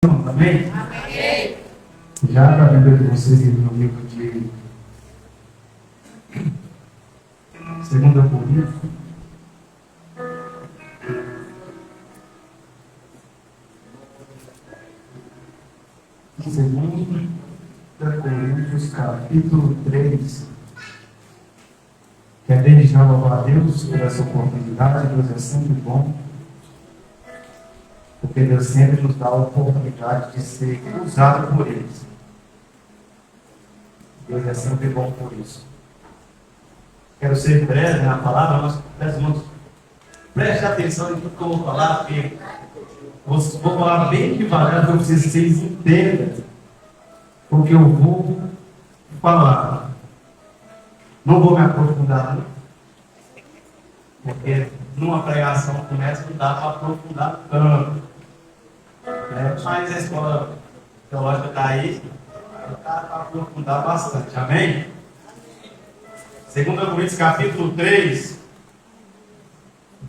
Amém? Amém. Já para a Bíblia de vocês no livro de 2 Coríntios. Segunda Coríntios, capítulo 3. Quero desde já louvar a Deus por essa oportunidade. Deus é sempre bom, porque Deus sempre nos dá a oportunidade de ser usado por Ele. Deus é sempre bom por isso. Quero ser breve na palavra, mas meus irmãos, preste atenção em tudo que eu vou falar, porque vou falar bem devagar para vocês entendam o que eu vou falar. Não vou me aprofundar, não, porque numa pregação começa não dá para aprofundar tanto. Mas a escola teológica está aí, dá para aprofundar bastante. Amém? 2 Coríntios capítulo 3,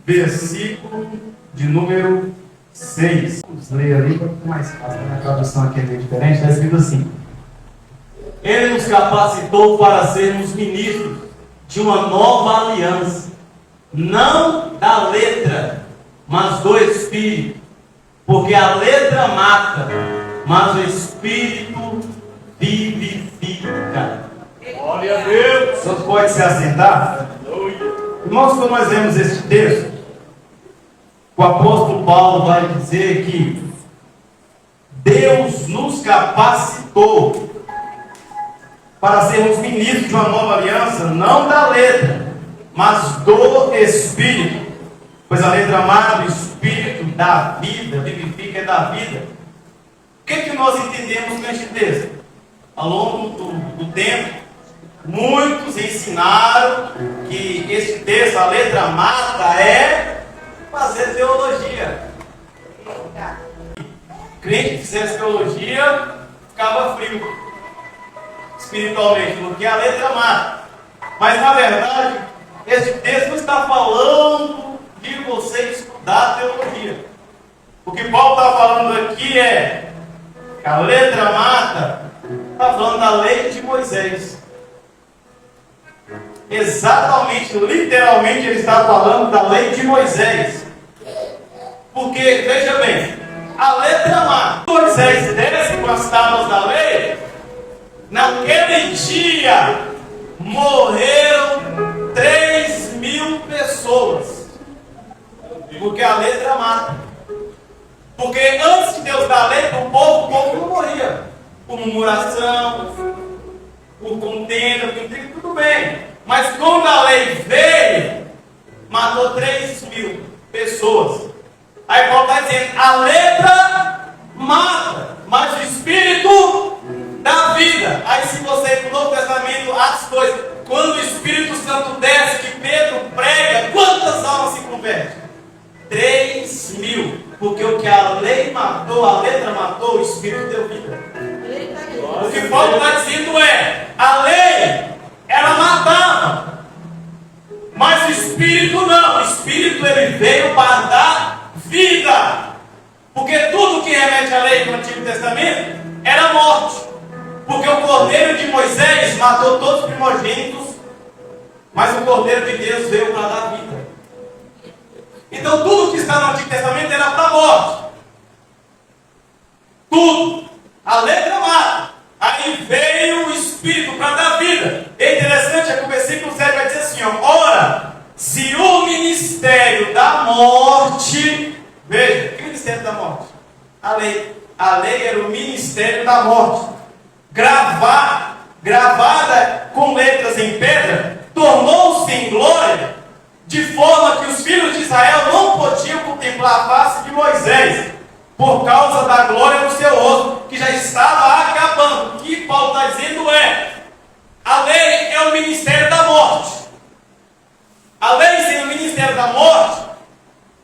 versículo de número 6. Vamos ler ali para ficar mais fácil. A tradução aqui é meio diferente, está escrito assim: Ele nos capacitou para sermos ministros de uma nova aliança, não da letra, mas do Espírito. Porque a letra mata, mas o Espírito vivifica. Glória a Deus! Você pode se assentar? Irmãos, quando nós vemos este texto, o apóstolo Paulo vai dizer que Deus nos capacitou para sermos ministros de uma nova aliança, não da letra, mas do Espírito. Pois a letra mata, o Espírito dá vida, vivifica é da vida. O que nós entendemos neste texto? Ao longo do tempo, muitos ensinaram que este texto, a letra mata, é fazer teologia. Crente que fizesse teologia ficava frio espiritualmente, porque a letra mata. Mas na verdade, este texto não está falando de você estudar teologia. O que Paulo está falando aqui é que a letra mata, está falando da lei de Moisés. Exatamente, literalmente, ele está falando da lei de Moisés. Porque, veja bem, a letra mata. Moisés desce com as tábuas da lei. Naquele dia morreram 3.000 pessoas. Porque a letra mata. Porque antes de Deus dar a lei para o povo não morria. Por murmuração, por contenda, por intriga, tudo bem. Mas quando a lei veio, matou 3.000 pessoas. Aí Paulo está dizendo, a letra mata, mas o Espírito dá vida. Aí se você ir para o Novo Testamento, Atos 2, quando o Espírito Santo desce, que Pedro prega, quantas almas se convertem? 3.000, porque o que a lei matou, a letra matou, o Espírito deu vida. O que Paulo está dizendo é, a lei, ela matava, mas o Espírito não. O Espírito, ele veio para dar vida. Porque tudo que remete à lei do Antigo Testamento era morte. Porque o Cordeiro de Moisés matou todos os primogênitos, mas o Cordeiro de Deus veio para dar vida. Então tudo que está no Antigo Testamento era para a morte. Tudo. A letra mata. Aí veio o Espírito para dar vida. É interessante, é que o versículo 7 vai dizer assim, ora, se o ministério da morte, veja, que ministério da morte? A lei. A lei era o ministério da morte. Gravada com letras em pedra, tornou-se em glória, de forma que os filhos de Israel não podiam contemplar a face de Moisés, por causa da glória do seu rosto, que já estava acabando. O que Paulo está dizendo é, a lei é o ministério da morte. A lei sem o ministério da morte,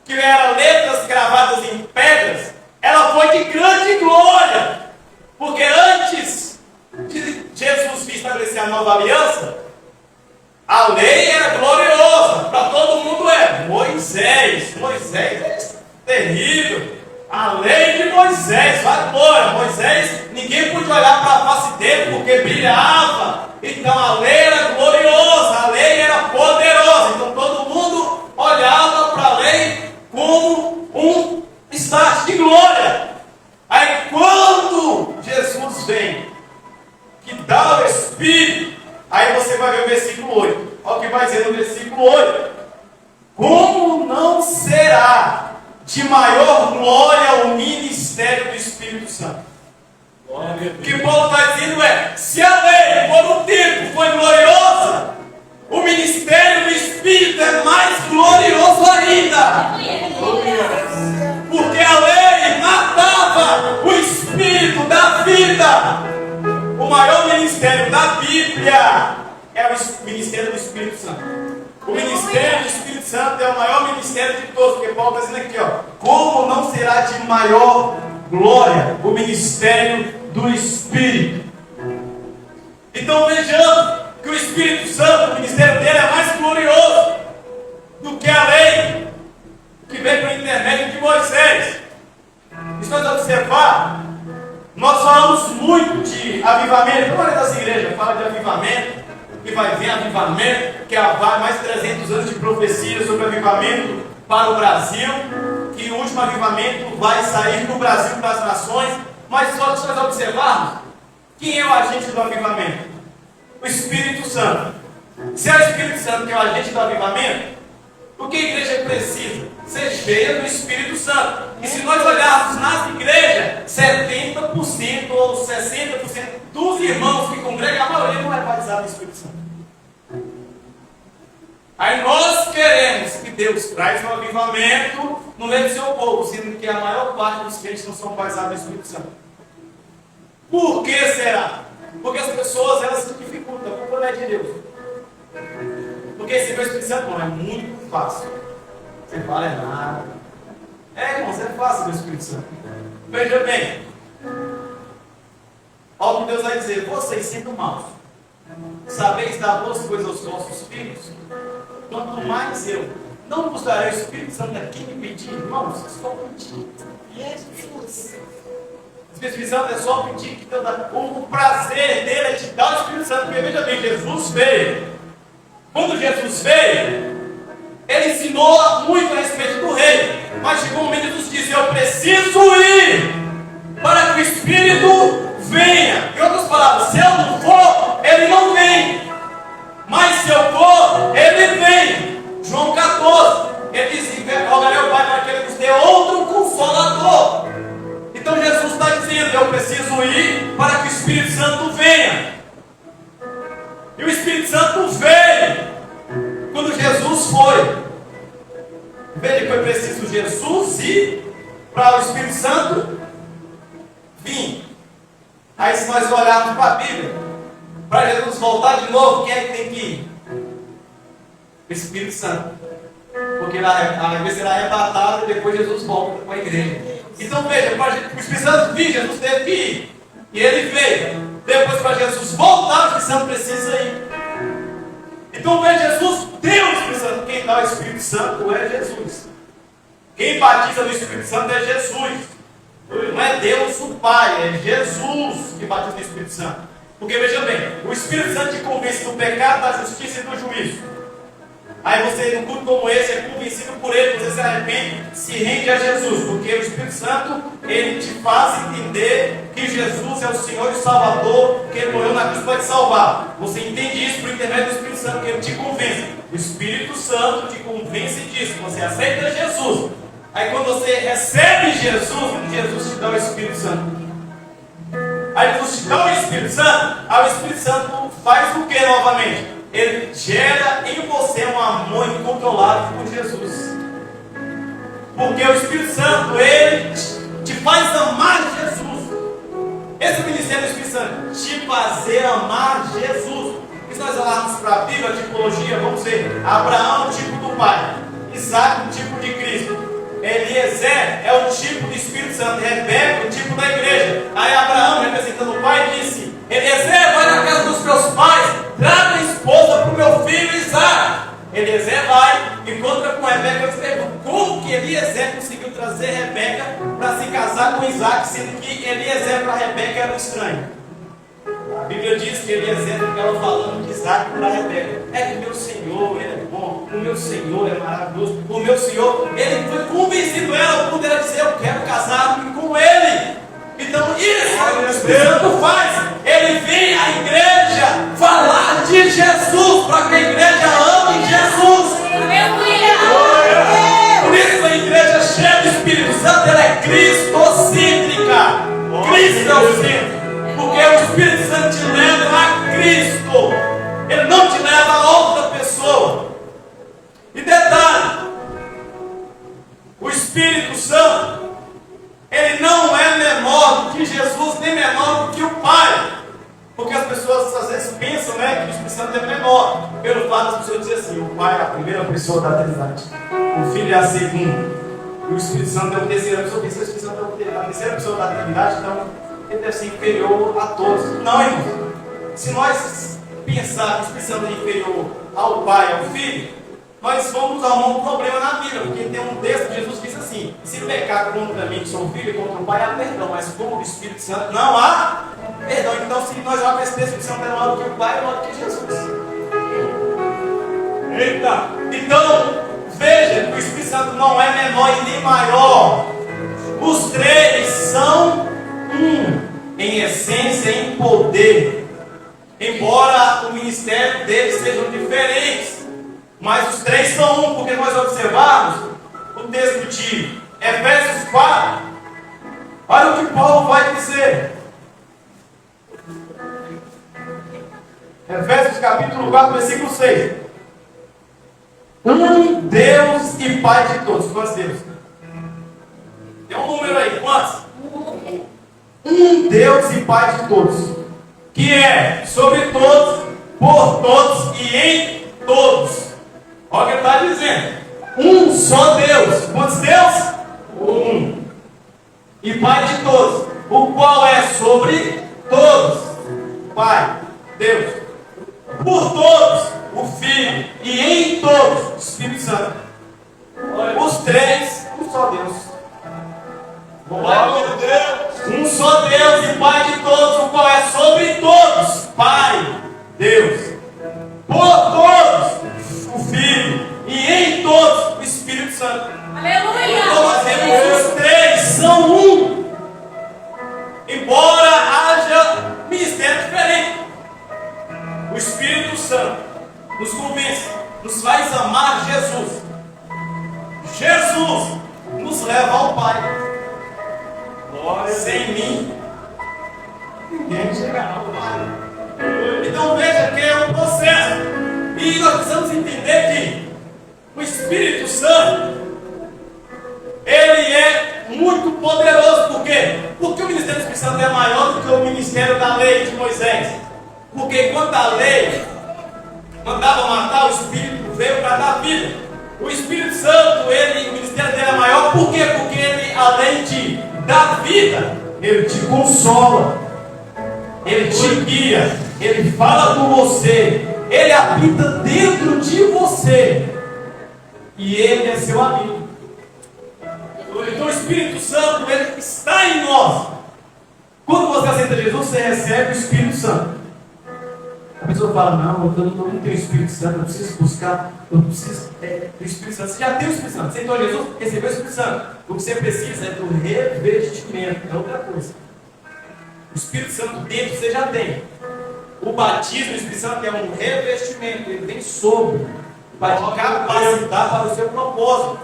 que eram letras gravadas em pedras, ela foi de grande glória, porque antes de Jesus vir estabelecer a nova aliança, a lei era gloriosa, para todo mundo é. Moisés é terrível. A lei de Moisés, vai glória. Moisés, ninguém podia olhar para a face dele porque brilhava. Então a lei era gloriosa, a lei era poderosa. Então todo mundo olhava para a lei como um estágio de glória. Aí quando Jesus vem, que dá o Espírito, aí você vai ver o versículo 8. Olha o que vai dizer no versículo 8. Como não será de maior glória o ministério do Espírito Santo? O que Paulo está dizendo é, se a lei por um tempo foi gloriosa, o ministério do Espírito é mais glorioso ainda. Porque a lei matava o Espírito da vida. O maior ministério da Bíblia é o ministério do Espírito Santo. O ministério do Espírito Santo é o maior ministério de todos, porque Paulo está dizendo aqui, ó, como não será de maior glória o ministério do Espírito? Então vejamos que o Espírito Santo, o ministério dele é mais glorioso do que a lei que veio por intermédio de Moisés. Se nós observar, nós falamos muito de avivamento. A maioria das igrejas fala de avivamento, que vai vir avivamento, que há mais de 300 anos de profecia sobre avivamento para o Brasil, que o último avivamento vai sair do Brasil para as nações. Mas só se nós observarmos, quem é o agente do avivamento? O Espírito Santo. Se é o Espírito Santo que é o agente do avivamento, o que a igreja precisa? Ser cheia do Espírito Santo. E se nós olharmos nas igrejas, 70% ou 60% dos irmãos que congregam, a maioria não é batizado no Espírito Santo. Aí nós queremos que Deus traz um avivamento no meio do seu povo, sendo que a maior parte dos crentes não são batizados no Espírito Santo. Por que será? Porque as pessoas, elas se dificultam, a culpa não é de Deus. Porque receber o Espírito Santo não é muito fácil. Você fala é nada. Irmãos, é fácil o Espírito Santo. Veja bem. Olha o que Deus vai dizer. Vocês sendo maus, sabeis dar boas coisas aos vossos filhos? Quanto mais eu não vos darei o Espírito Santo aqui me pedir, irmãos, só pedir. Jesus. O Espírito Santo é só pedir que Deus dá. O prazer dele é te dar o Espírito Santo. Porque veja bem, Jesus veio. Quando Jesus veio, ele ensinou muito a respeito do reino. Mas chegou um momento que Jesus disse: eu preciso ir para que o Espírito venha. Em outras palavras, se eu não for, ele não vem. Mas se eu for, ele vem. João 14, ele disse: rogarei ao Pai para que ele nos dê outro consolador. Então Jesus está dizendo: eu preciso ir para que o Espírito Santo venha. E o Espírito Santo veio quando Jesus foi. Veja que foi preciso Jesus ir para o Espírito Santo vir. Aí se nós olharmos para a Bíblia, para Jesus voltar de novo, quem é que tem que ir? O Espírito Santo. Porque a igreja será arrebatada e depois Jesus volta para a igreja. Então veja, para o Espírito Santo vir, Jesus teve que ir. E ele veio. Depois para Jesus voltar, o Espírito Santo precisa ir. Então veja, Jesus deu o Espírito Santo. Quem dá o Espírito Santo é Jesus. Quem batiza no Espírito Santo é Jesus. Não é Deus o Pai, é Jesus que batiza no Espírito Santo. Porque veja bem, o Espírito Santo te convence do pecado, da justiça e do juízo. Aí você, num culto como esse, é convencido por ele, você se arrepende, se rende a Jesus. Porque o Espírito Santo, ele te faz entender que Jesus é o Senhor e o Salvador, que ele morreu na cruz para te salvar. Você entende isso por intermédio do Espírito Santo, que ele te convence. O Espírito Santo te convence disso. Você aceita Jesus. Aí quando você recebe Jesus, Jesus te dá o Espírito Santo. Aí Jesus te dá o Espírito Santo, aí o Espírito Santo faz o que novamente? Ele gera em você um amor incontrolável por Jesus. Porque o Espírito Santo, ele te faz amar Jesus. Esse é o ministério do Espírito Santo, te fazer amar Jesus. E se nós olharmos para a Bíblia, a tipologia, vamos ver: Abraão, o tipo do Pai; Isaac, o tipo de Cristo; Eliezer é o tipo do Espírito Santo; Rebeca, o tipo da igreja. Aí Abraão, representando o pai, disse: Eliezer, vai na casa dos meus pais, traga esposa para o meu filho Isaac. Eliezer vai, encontra com Rebeca. Eu te pergunto, como que Eliezer conseguiu trazer Rebeca para se para Rebeca era um estranho. A Bíblia diz que Eliezer ficava falando de Isaac para Rebeca. É que o meu Senhor, ele é bom, o meu Senhor é maravilhoso, o meu Senhor, ele foi convencido ela, quando ela dizer, eu quero casar-me com ele. Então isso o Espírito Santo faz. Ele vem à igreja falar de Jesus, para que a igreja ame Jesus. Por isso a igreja cheia do Espírito Santo, ela é cristocêntrica. Cristo é o centro. Porque o Espírito Santo te leva a Cristo. Ele não te leva a outra pessoa. E detalhe, o Espírito Santo, ele não é menor do que Jesus, nem menor do que o Pai. Porque as pessoas às vezes pensam, né, que o Espírito Santo é menor. Pelo fato das pessoas dizerem assim, o Pai é a primeira pessoa da Trindade, o Filho é a segunda, e o Espírito Santo é a terceira pessoa. Pensa que o Espírito Santo é a terceira pessoa da Trindade, então ele deve ser inferior a todos. Não, irmão. Se nós pensarmos que o Espírito Santo é inferior ao Pai e ao Filho, nós vamos arrumar um problema na Bíblia. Porque tem um texto que Jesus diz assim: se pecar contra mim, que sou filho, e contra o Pai, há perdão. Mas como o Espírito Santo não há perdão. Então, se nós olharmos esse texto, o Espírito Santo é maior do que o Pai, é maior do que Jesus. Eita! Então, veja que o Espírito Santo não é menor e nem maior. Os três são um em essência e em poder, embora o ministério deles sejam diferentes, mas os três são um, porque nós observamos o texto de Efésios 4, olha o que Paulo vai dizer. Efésios capítulo 4, versículo 6. Um Deus e Pai de todos. Quantos Deus? Tem um número aí, quantos? Um Deus e Pai de todos, que é sobre todos, por todos e em todos. Olha o que ele está dizendo. Um só Deus. Quantos Deus? Um. E Pai de todos, o qual é sobre todos. Pai, Deus. Por todos, o Filho. E em todos, o Espírito Santo. Os três, um só Deus. Glória a Deus. Um só Deus e Pai de todos, o qual é sobre todos. Pai, Deus. Por todos, o Filho. E em todos, o Espírito Santo. Aleluia. Então nós vemos os três são um. Embora haja ministério diferente, o Espírito Santo nos convence, nos faz amar Jesus. Jesus nos leva ao Pai. Sem mim, ninguém chegará ao Pai. Então veja que é um processo. E nós precisamos entender que o Espírito Santo, ele é muito poderoso. Por quê? Porque o ministério do Espírito Santo é maior do que o ministério da lei de Moisés. Porque enquanto a lei mandava matar, o Espírito veio para dar vida. O Espírito Santo, o ministério dele é maior. Por quê? Porque ele, além de dar vida, ele te consola, ele te guia, ele fala com você, ele habita dentro de você e ele é seu amigo. Então o Espírito Santo, ele está em nós. Quando você aceita Jesus, você recebe o Espírito Santo. A pessoa fala, não, eu não tenho o Espírito Santo, eu preciso buscar, eu preciso do Espírito Santo. Você já tem o Espírito Santo, você aceitou Jesus, recebeu o Espírito Santo. O que você precisa é do revestimento, é outra coisa. O Espírito Santo dentro você já tem. O batismo do Espírito Santo é um revestimento, ele vem sobre, vai te capacitar para o seu propósito,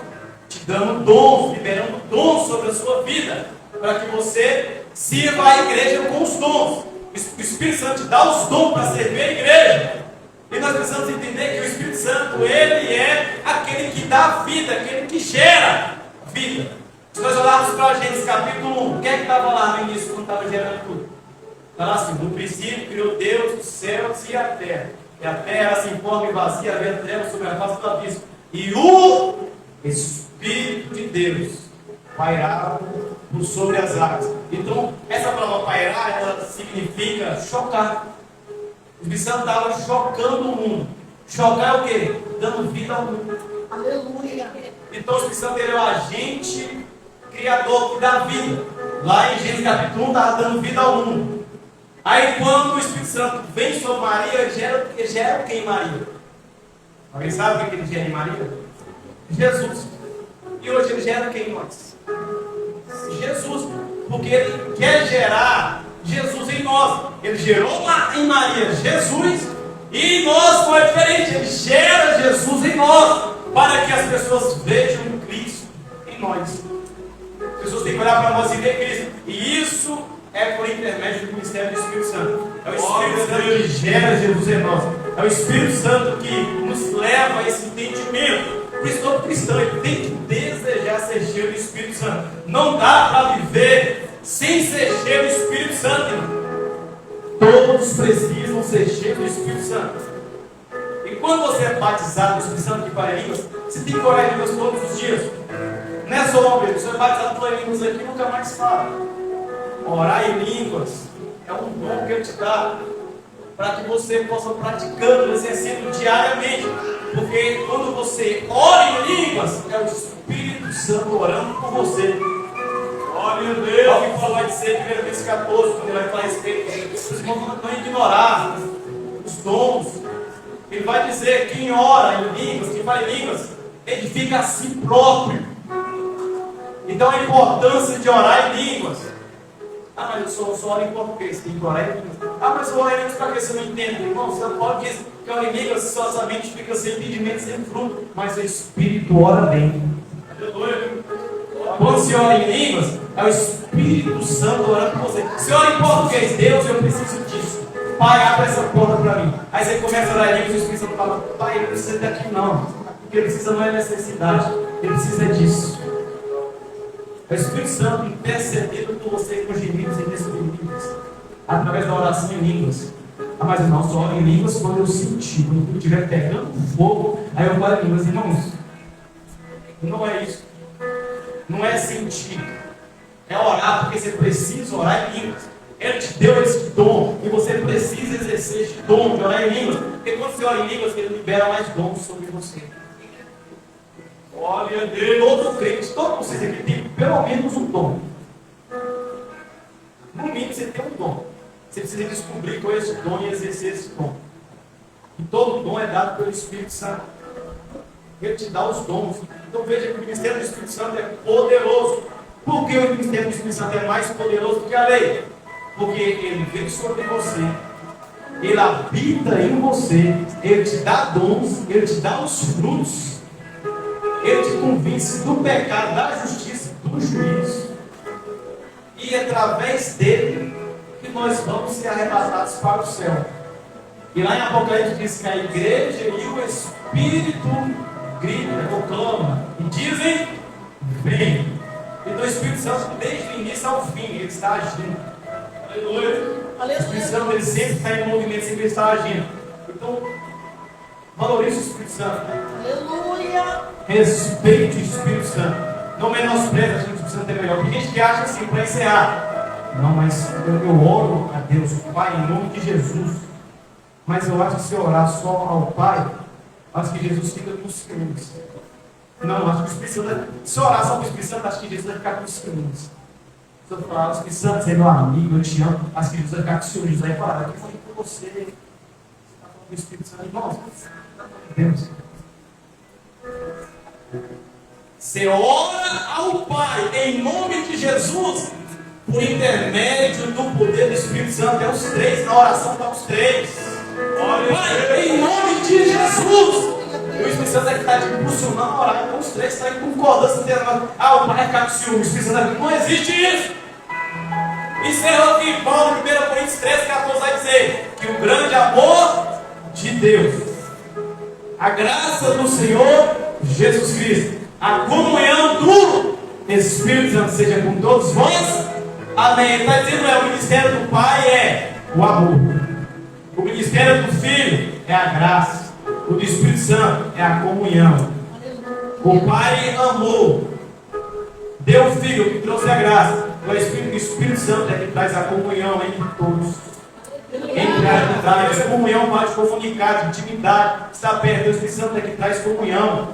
te dando dons, liberando dons sobre a sua vida, para que você sirva a igreja com os dons. O Espírito Santo te dá os dons para servir a igreja. E nós precisamos entender que o Espírito Santo, ele é aquele que dá vida, aquele que gera vida. Se nós olharmos para Gênesis capítulo 1, o que é que estava lá no início, quando estava gerando tudo? Estava assim, no princípio criou Deus os céus e a terra. E a terra era sem forma e vazia, havia trevas sobre a face do abismo. E o Espírito de Deus pairava por sobre as águas. Então, essa palavra pairar, ela significa chocar. O Espírito Santo estava chocando o mundo. Chocar é o quê? Dando vida ao mundo. Aleluia. Então o Espírito Santo é o agente criador que dá vida. Lá em Gênesis capítulo 1 estava dando vida ao mundo. Aí quando o Espírito Santo vem sobre Maria, ele gera quem em Maria? Alguém sabe o que ele gera em Maria? Jesus. E hoje ele gera quem em nós? Jesus. Porque ele quer gerar Jesus em nós. Ele gerou em Maria Jesus. E em nós não é diferente. Ele gera Jesus em nós. Para que as pessoas vejam Cristo em nós. As pessoas têm que olhar para nós e ver Cristo. E isso é por intermédio do ministério do Espírito Santo. É o Espírito Santo que gera Jesus em nós. É o Espírito Santo que nos leva a esse entendimento. Por isso todo cristão ele tem que desejar ser cheio do Espírito Santo. Não dá para viver sem ser cheio do Espírito Santo, irmão. Todos precisam ser cheios do Espírito Santo. E quando você é batizado no Espírito Santo que fala em línguas, você tem que orar em línguas todos os dias. Não é só uma vez, você é batizado por línguas aqui e nunca mais fala. Orar em línguas é um dom que Ele te dá para que você possa praticando, exercendo diariamente. Porque quando você ora em línguas, é o Espírito Santo orando por você. Glória a Deus. Olha o que Paulo vai dizer em 1 Coríntios 14, quando ele vai falar a respeito. Os irmãos não ignorar os dons. Ele vai dizer que quem ora em línguas, quem fala em línguas, edifica a si próprio. Então a importância de orar em línguas. Ah, mas eu só oro em português, tem que orar em línguas. Ah, mas eu oro em línguas para que você não entenda. Irmão, você pode dizer que ora em línguas, sua mente fica sem entendimento, sem fruto. Mas o Espírito ora bem. Quando se ora em línguas, é o Espírito Santo orando por você. Se ora em português, Deus, eu preciso disso. Pai, abre essa porta para mim. Aí você começa a orar em línguas e o Espírito Santo fala: Pai, ele precisa daqui não. O que ele precisa não é necessidade, ele precisa disso. É o Espírito Santo intercedendo por você com gemidos inexprimíveis, através da oração em línguas. Ah, mas não, só oro em línguas quando eu sentir, quando eu estiver pegando fogo, aí eu falo em línguas. Irmãos, não é isso. Não é sentir. É orar, porque você precisa orar em línguas. Ele te deu esse dom e você precisa exercer esse dom de orar em línguas. Porque quando você ora em línguas, Ele libera mais dons sobre você. Glória a Deus. Todo crente, todos vocês aqui tem pelo menos um dom. No mínimo você tem um dom. Você precisa descobrir qual é esse dom e exercer esse dom. E todo dom é dado pelo Espírito Santo. Ele te dá os dons. Então veja que o ministério do Espírito Santo é poderoso. Por que o ministério do Espírito Santo é mais poderoso do que a lei? Porque ele vem sobre você, ele habita em você, ele te dá dons, ele te dá os frutos, ele te convence do pecado, da justiça, do juízo. E é através dele que nós vamos ser arrebatados para o céu. E lá em Apocalipse diz que a igreja e o Espírito grita, proclama e dizem: vem. Então o Espírito Santo, desde o início ao fim, ele está agindo. Aleluia. O Espírito Santo ele sempre está em movimento, sempre está agindo. Então, valorize o Espírito Santo. Aleluia. Respeite o Espírito Santo. Não menospreze, a gente precisa ter melhor. Tem gente que acha assim, para encerrar: não, mas eu oro a Deus, Pai, em nome de Jesus. Mas eu acho que se eu orar só ao Pai, acho que Jesus fica com ciúmes. Não, acho que o Espírito Santo, se eu orar só com o Espírito Santo, acho que Jesus vai ficar com ciúmes. Se eu falar: o Espírito Santo, você é meu amigo, eu te amo, acho que Jesus vai ficar com ciúmes. Jesus vai falar: eu falei por você. Você está falando com o Espírito Santo, irmão. Deus. Você ora ao Pai em nome de Jesus, por intermédio do poder do Espírito Santo. É os três, na oração está os três. Pai, em nome de Jesus. O Espírito Santo é que está te impulsionando a orar. Então os três estão em concordância. Ah, o Pai vai ficar com ciúme. O Espírito Santo não existe isso. Isso é o que Paulo, em 1 Coríntios 13, 14 vai dizer: que o grande amor de Deus, a graça do Senhor Jesus Cristo, a comunhão do Espírito Santo seja com todos vós. Amém. Ele está dizendo: o ministério do Pai é o amor, o ministério do Filho é a graça, o do Espírito Santo é a comunhão. O Pai amou, deu o Filho que trouxe a graça. O Espírito Santo é que traz a comunhão entre todos. Entre a unidade, a comunhão pode comunicar, de intimidade, está perto. O Espírito Santo é que traz comunhão.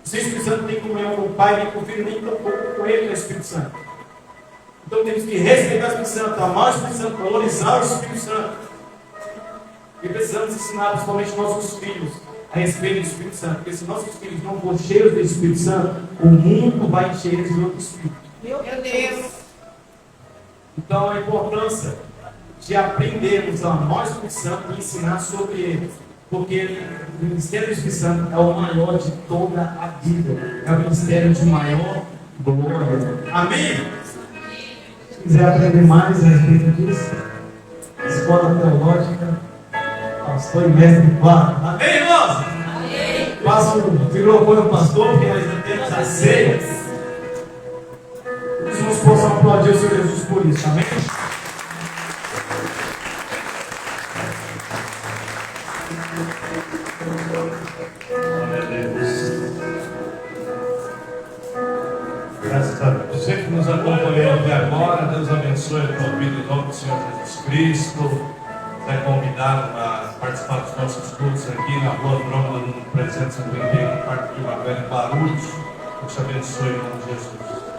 Se o Espírito Santo tem comunhão com o Pai, nem com o Filho, nem com ele, com o Espírito Santo. Então temos que respeitar o Espírito Santo, amar o Espírito Santo, valorizar o Espírito Santo. E precisamos ensinar principalmente nossos filhos a respeito do Espírito Santo. Porque se nossos filhos não forem cheios do Espírito Santo, o mundo vai encher eles de outro Espírito. Meu Deus! Então a importância de aprendermos a amar o Espírito Santo e ensinar sobre ele. Porque o ministério do Espírito Santo é o maior de toda a vida. É o ministério de maior glória. Amém? Se quiser aprender mais a respeito disso, escola teológica, pastor e mestre de quadro. Amém, irmãos? Amém. Passo o microfone ao pastor, porque nós ainda temos a ceia. Que os irmãos possam aplaudir o Senhor Jesus por isso. Amém? Glória a Deus. Graças a Deus. Você que nos acompanhou até agora, Deus abençoe a tua vida em nome do Senhor Jesus Cristo. Você é convidado a participar dos nossos cultos aqui na Rua Drômula, número 351, no Parque Primavera, em Guarulhos. Deus te abençoe em nome de Jesus.